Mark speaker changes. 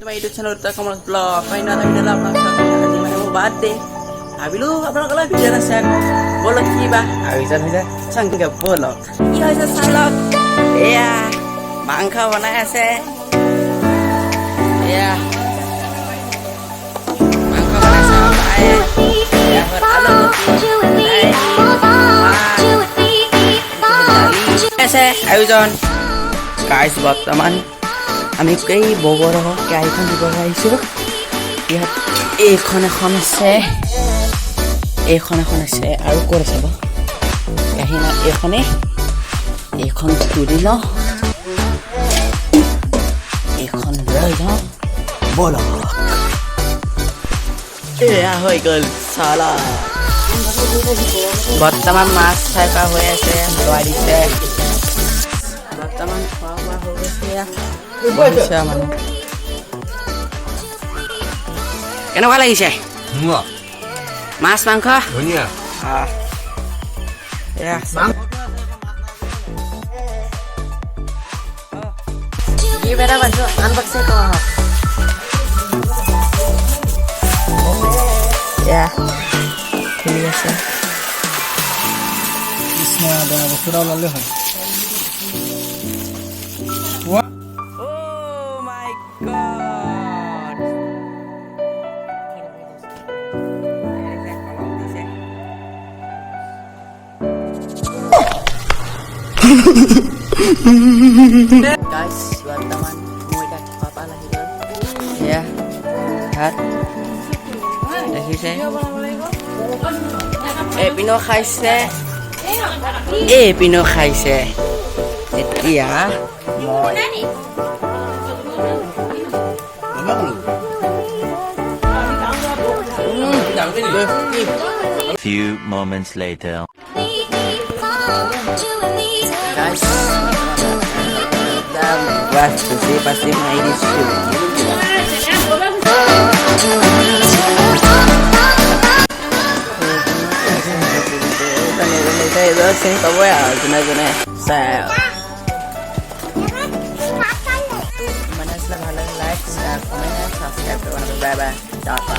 Speaker 1: তোমাৰ YouTube channel Kamal blog অন্য এটা ভিডিঅ' আপোনাক আজি মানে মোৰ বাৰ্থডে ভাবিলোঁ আপোনালোকৰ ভিডিঅ' এটা শ্বেয়াৰ কৰোঁ ব'লক কি বা আয়োজন হৈছে চাংকে ব'লক কি হৈছে চালক এয়া মাংস বনাই আছে এয়া মাংস বনাইছে আয়োজন গাইজ বৰ্তমান আমি এই বগৰ কেৰাহীখন দিব আহিছোঁ ইয়াত এইখন এখন আছে আৰু ক'ত আছে বাৰু কেৰাহী নাই এইখন তুলি লওঁ এইখন লৈ যাওঁ ব'লক এয়া হৈ গ'ল চালা বৰ্তমান মাছ ফ্ৰাই কৰা হৈ আছে লৰাই দিছে বৰ্তমান খোৱা বোৱা হৈ গৈছে মানুহ কেনেকুৱা লাগিছে মাছ মাংস
Speaker 2: ধুনীয়া
Speaker 1: আনবক্সিং কৰা হওক ঠিক আছে
Speaker 2: বস্তুটা ওলালে হয়
Speaker 1: Oh my God! Guys, bwartawan মই এটা পাপা লাগি গ'ল এয়া ভাত দেখিছে এপিনো খাইছে এতিয়া
Speaker 3: Few moments later.
Speaker 1: Guys, pasti main itu. Saya tahu ya, jenis saya. Mana selalu like, share, komen, subscribe, bye bye.